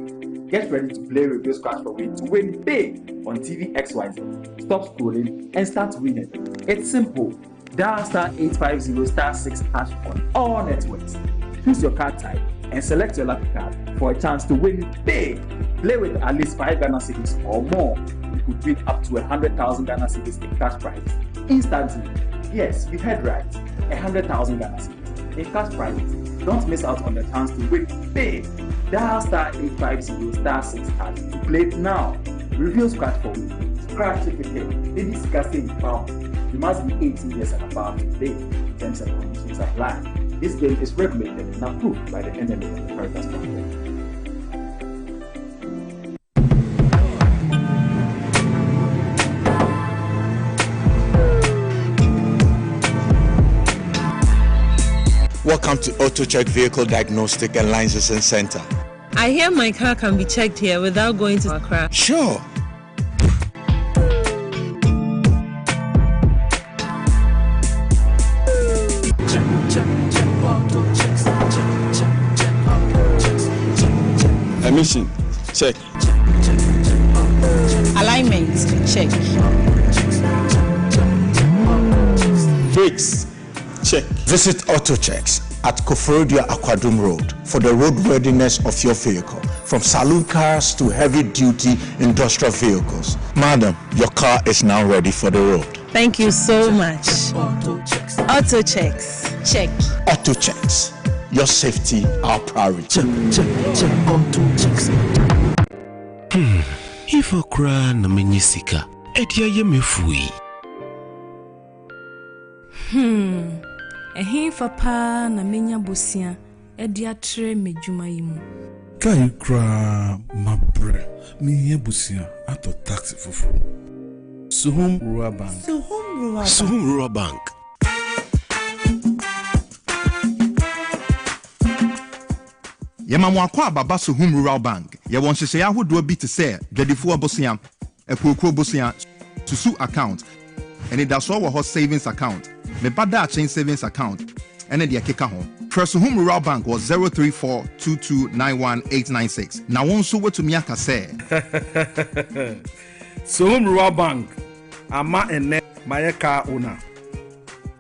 Get ready to play Review Scratch for Win to win big on TV XYZ. Stop scrolling and start winning. It's simple. Dial *850*6# on all networks. Choose your card type and select your lucky card for a chance to win big. Play with at least 5 Ghana cedis or more. You could win up to 100,000 Ghana cedis in cash prize instantly. Yes, you heard right. 100,000 Ghana cedis in cash prizes. Don't miss out on the chance to win big. Dial *850*6# to play it now. Review Scratch for Win. Scratch it again. They discuss it now. You must be 18 years and above to play. Terms and conditions apply. This game is regulated and approved by the NMA and the Caritas Bank. Welcome to Auto Check Vehicle Diagnostic and Licensing Center. I hear my car can be checked here without going to Accra. Sure. Dimension, check. Alignment, check. Brakes, check. Visit Auto Checks at Koforidua Aquadum Road for the roadworthiness of your vehicle, from saloon cars to heavy-duty industrial vehicles. Madam, your car is now ready for the road. Thank you so much. Auto checks. Check. Auto Checks. Your safety, our priority. Check. Auto Checks. If I cry na menyisika, edia ye mefui. Ehinfa pa na menya bosia edia tre medwuma yimu. Kai kra mabre me busia ato taxi fufu. Suhum Rural Bank. Suhum Rural Bank. Yema kwa baba Suhum Rural Bank. Ye won hyehyɛ ahodo bi te sɛ dwadifo abosia, ekokro bosia, susu account. Ene da so wɔ hɔ savings account. Me bada chain savings account. Ene de akeka ho. Suhum Rural Bank was 03422919896. Na won so wetumi aka sɛ Suhum Rural Bank. Ama ene mayeka owner.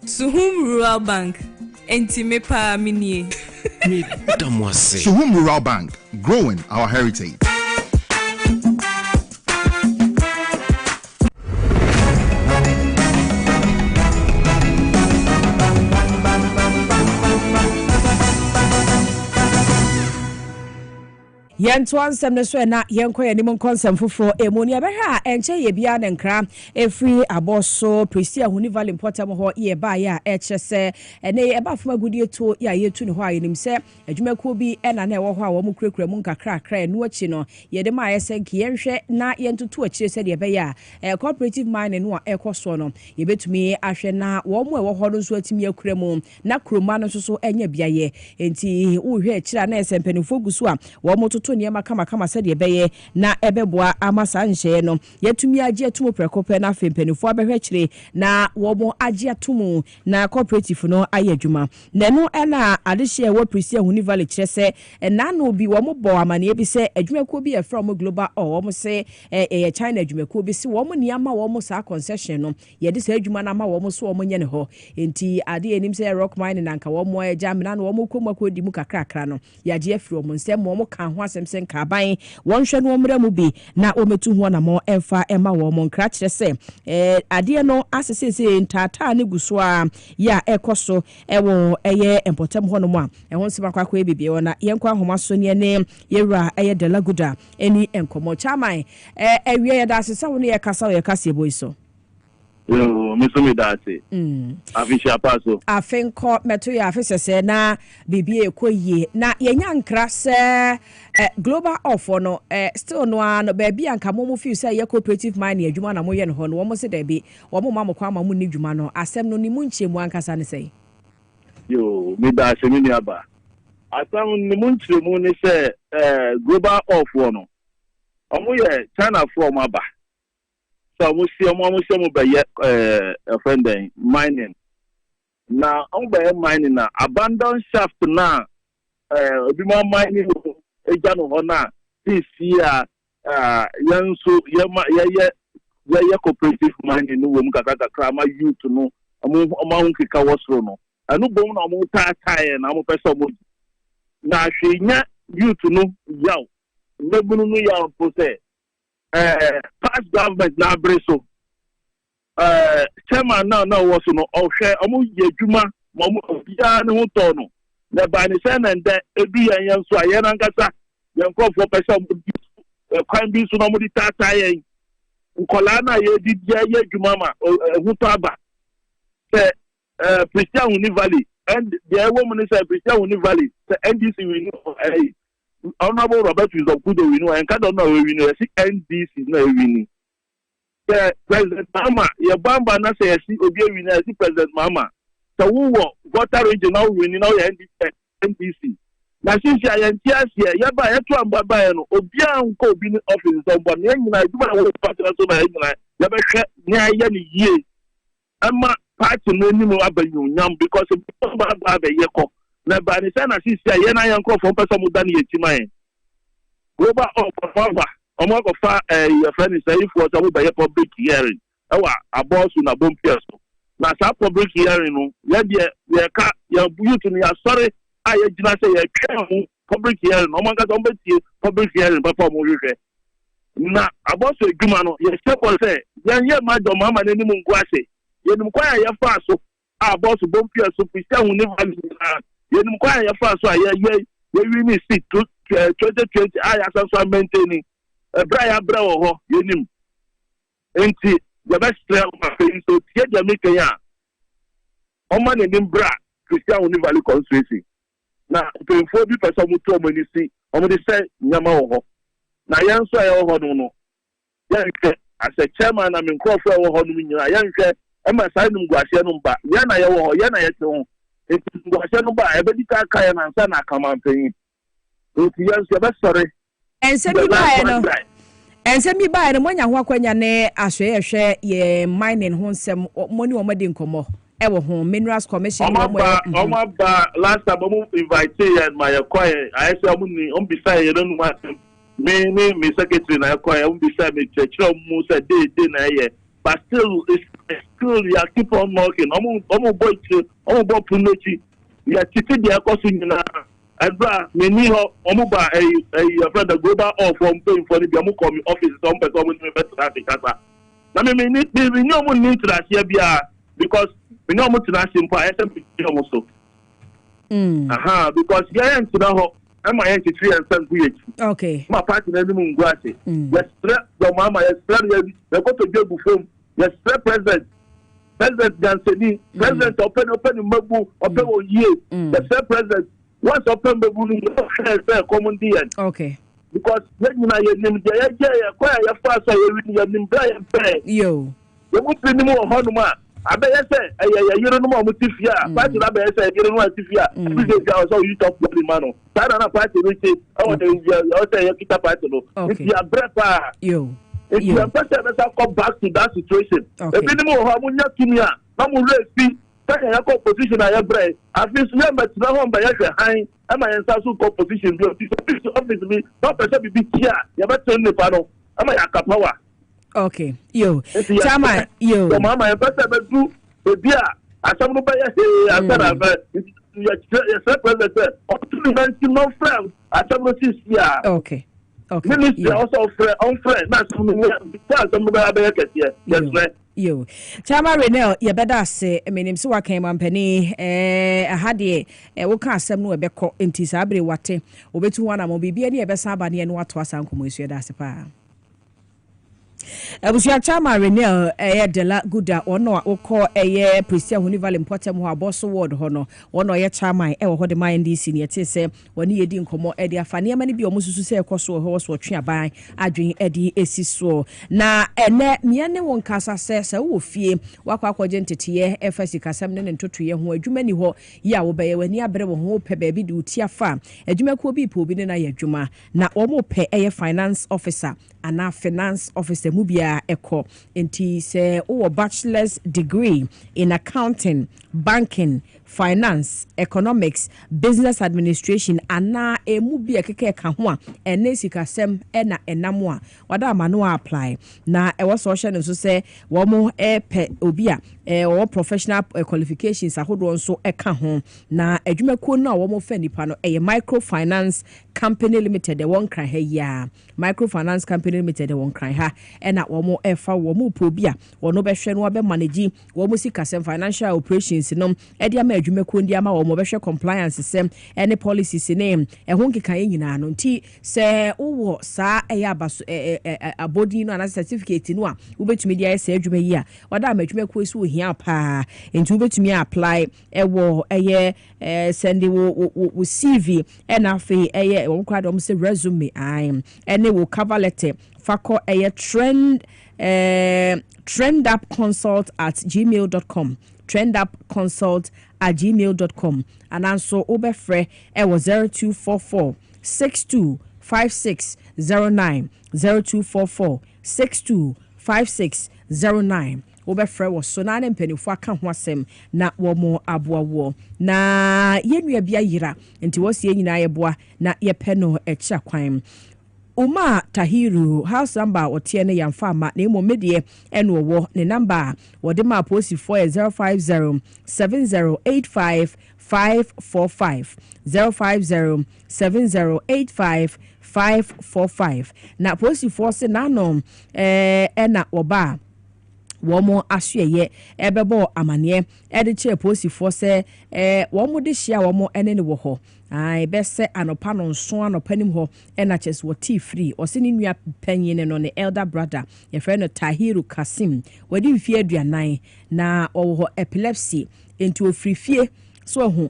Suhum Rural Bank. Enti me pa minie. Suhum Rural Bank, growing our heritage. Yento ansem ne so na yenko ye nim konsem foforo emoni abehwa enche ye bia ne nkra efri aboso Prisia Huni Valley Portam ho ye ba ya echese ene eba fama gudie to ya yetu ne ho ayenim se adwumakuo bi ena na ewo ho a wo mu kurekure mu nkakra no achi no ye de ma yese nki yenhwe na yentoto akire se de be ya cooperative mining no a ekoso no ye betumi ahwe na wo mu ewo ho no so atimi akure mu na kroma no so enya biaye enti wo hwe akira na esempanifo gusu a wo mu toto niema kama said ye beye na ebeboa amasa nhye no yetumi age atumo prekope na fempanifo abehwe kire na wo mo age atumo na cooperative no ayadwuma nenu na adehye wo Prisia Huni Valley kire se na no bi wo mo bo amane bi se adwumakuo bi e from global wo mo se China adwumakuo bi se wo mo niama wo mo sa concession no ye de se adwuma na ma wo mo so wo mo nye ne ho enti ade enim se rock mine na nka wo mo agya mena no wo mo komako di mu kakra no ya je afiri wo mo nsem wo mo kan ho sen kaban wonhwe no mra mu bi na ometu ho na mo emfa ema wo mo nkra kire se ade no asesese ntata ne guso a ya ekoso ewo eye empotem ho no mo a ehon se bakwa ebibie wona yenkwa homa so ne ne yewra eye delaguda eni enkomo chaman ewie ya da asesa wo ne ye kasa wo ye Kasiebo iso yo misumi date afisha paso afenko meto ya afisese na bibie ekoyie na yenya nkra se global offer no still no an baby anka mo feel say ye cooperative mining adwuma na mo ye no ho no wo mo se da bi wo mo ma mo kwa ma mo ni dwuma no asem no ni mu nchemu ankasa ne sei yo me da se mi aba asem ni mu nchemu ne se global offer no omo ye China for mo aba so mo si be ye friend mining na on be mining na abandon shaft na obi mo mining eja no hona this year yanso ye cooperative mining no wo mu kakra ma youth no omo nkeka wosro no anu bom na omo taataa na omo pese omo na hwenya youth no yaw nebunu no yaw po se past government na breso chairman na was no ohwe omo yedwuma mo bia ne ho to no na ba ne se na nde edu yan so aye na nkasa yan kofo pese kwan bi so no mo di tata yan nkola na ye di ye adwuma ma ho to aba se Prisia Huni Valley and the woman say Prisia Huni Valley se NDC we know Honorable Robert Wizokudo we know and kind of know we know NDC no we know President Mama ye bamba na say si obi we know si President Mama so who voter regional we know NDC na since I am here ya ba ya to ambaba ya no obi an ko obi ni office so mbo na nyina duma wo party so na nyina ya be hwe ni aye ni yie ama party no ni mo abanyu nyam because ba be ye ko na ba ni say na since ya na yan ko from person mo dan ye timan global offer omo go fa your friend is if what omo by public hearing ewa abosu na bompiaso na sa public hearing no ye ka ya youth ni sorry aye gina say ye twa public hearing omo ga omo tie public hearing before mo hwehwe na abosu edwuma no ye step say ye ma do mama ni mu ngu ase ye nim kwa ya fa so abosu bompiaso pisa hu ni value ye nim kwa ya fa so aye we win seat 2020 aya so maintaining Brian Brow, you name. Enti, the best player of my face, so Tia Jamaica. Oman and Bra, Christian Valley constituency. Now, 24 people, some to when see, only say Yamaho. Now, young so I don't know. As a chairman, I'm in Crawford or Honey, I young I'm a sign of Guasianumba, Yana or Yana Yaton. It's Guasianumba, I bet you can't and Sana come and paying. It's young, sorry. And send me by no. And send me by the money wakwanya ne ahwe ye mining ho nsem money o made nkomo e wo ho minerals commission omo ba last time omo invite and my acquire I say omo ni on beside you don't want me secretary na acquire on beside me church omo say day na here but still you keep on working omo boy punochi ya titi dia kosu na Adra, many omuba a friend the global off from paying for the Biamukomi office, some person with me better than I mean, we know more need to that here because we know more to that simple SMP also. Because yeah, and to know I'm my 3 and 7 okay. My party in the moon grassy. Yes, the mama, yes, the go to Jobu film, yes, president Ganseni, president open Mabu, open year, the president. Once open the bully, common deal. Okay. Because when you know your name, acquire your fast, your name, Brian Pay. Yo. You would be more Honuma. I bet I say, you don't know what if you are. But I say, you don't know if you are. Every day, I saw you talk to the man. I don't know party, which is, I want to say, you keep a party. If you are breath, yo. If you are better, let's come back to that situation. If any more Hamunia Kimia, I'm going to I got position I have bread. I feel remember to the home by high. Am I in Sasu position? Obviously, not person be here. You better turn the panel. Am I a kapawa? Okay, yo. Chama, yo. Mama, I better do the beer. I some by I said, yes, president. No friend. I some notice here. Okay. Okay. Minister also on friend. That's somebody here. Yes, right. Yo, Chama Renel, you better say, I mean, him so I came on penny, had ye, we can't send no a beco in Tisabri wate, or be to one of be any besabani and what was Uncle Monsieur Dasipa. I was your Chama Renel, de la Guda, or no, or call a year, Pristia Hunival important who are boss award honor, or no, your Chama, or what the mind is in your say, when you didn't come Eddie, Fanny, many be almost to say a cost or horse or tree by, I drink Eddie Esiso. Na, and let me any one casa says, oh, fear, Waka identity, FSC Casamden and Totri, who are Jumani ho, ya obey when ya better hope a baby do tia farm, a Juma could be poor in a Juma, na omo pay a finance officer. And our finance officer Mubia Echo into say bachelor's degree in accounting, banking, finance, economics, business administration, and na a Mubia keke kahwa and nesika sem ena enamwa. Wada manua apply. Na e was social and so say wamo pe obia or professional qualifications a hold on so eka home. Na ejumeko na wamo fendi pano a microfinance company limited the one cry ya microfinance company limited the one cry ha and at wamo efa wamo pobia or no beshe no be managing wamo sika sem financial operations no edia ma ejumeko ndi ama wamo beshe compliance sem any policies name e ho nkeka nyina no nti se wo sa eya baso abodi no ana certificate no a wo betumi dia se adwuma yi a wada ma ejumeko so hia pa nti wo betumi apply ewo eye send wo CV and afi eye wo kwado mo se resume and it will cover letter fako a trendupconsult@gmail.com trendupconsult@gmail.com and also obefre e was 0244 625609 0244 625609 obefre was so na mpanifo aka ho asem na wo mo aboawo na yenua bia yira nti wosie nyina yeboa na ye peno echa kwan Uma Tahiru house number otie ne yamfa ma na emo medie eno wo ne number wode ma posi for 050 7085 545 050 7085 545 na posi for se nanom ena oba womo ahweye ebebo amane ede che posi for se womo de hia womo ene ne wo ho ai bese anopa no nso anopa nim ho ena ches wo tea free o se ni nua panyin no ne elder brother ye friend Tahiru Kasim wadi mfie aduanan na owo epilepsy enti ofrifie so ho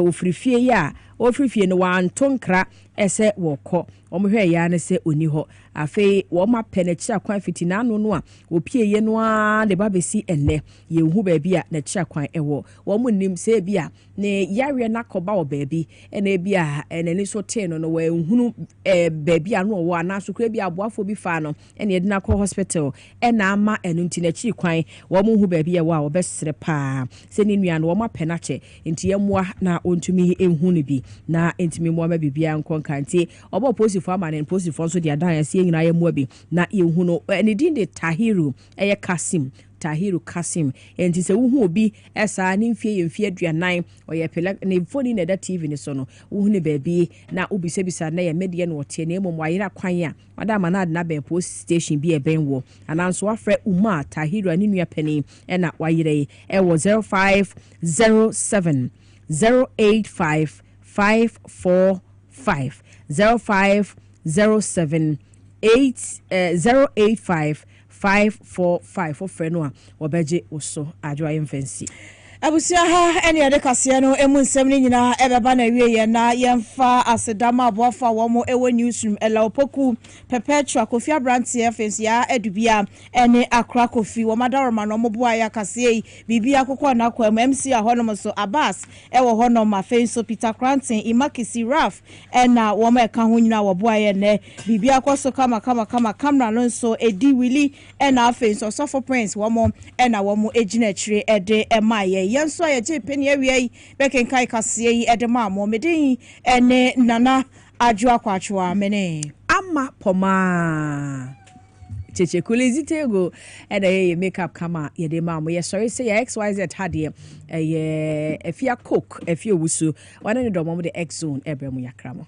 ofrifie ya ofrifie no wantonkra ese wokọ omohwe ya ne se oni ho afi wo ma penechi akwan fitina no no a opie ye no a de babesi enne ye hu ba bia na chi akwan ewo wo mo nim se bia ne yare na koba wo ba bi ene bia enani so te no no wa hunu ba bia no wo ana so kra bia aboafo bi fa no ene ye de na ko hospital ena ama enu nti na chi kwan wo mo hu ba bia wo a wo besere pa se ni nua no wo ma penache nti ye moa na ontumi enhu ne bi na entimi moa ma bibia nkonka nti obo posi for man and posi for so dia dan ase nyina ye moa bi na yehu no ene din de Tahiru eye Kasim Tahiru Kasim enti se wo hu obi esa ne mfie ye mfie aduanan oye pele ne phone na da TV ne so no wo hu ne baabi na obisebisa na ye medie no ote na emom wayira kwan a madam na na ben post station bi e ben wo ananso afre Uma Tahiru ani nua pani na wayire e wo 0507 085 545 0507 085 545 for friend obeje oso adwa yemfancy abusia ha ene yade kase no emu nsem ni nyina ebeba na wie ye na yemfa asedama aboafa wo mo ewo newsroom elaopoku perpetua Kofi Abrantie fensi ya edubia ene akra Kofi wo madaroma no mo boa ya kase bibia akokọ na kwa MC ahonom so Abbas ewo honom afenso Peter Cranton Imakisi Raf ena wo ma eka ho nyina wo boa ye ne bibia akoso kama camera no so edi Willy ena afenso Sofo Prince wo mo ena wo mo ejina chire ede emaye yenso ye je peni awie beken kai kase yi edema mo medin ene nana adwa kwachwa mene ama poma cheche kulizitego ene ye makeup kama ye de ma mo ye sorry say XYZ hade ye efia cook efia wusu wana ne do mo de X zone ebre mo yakramo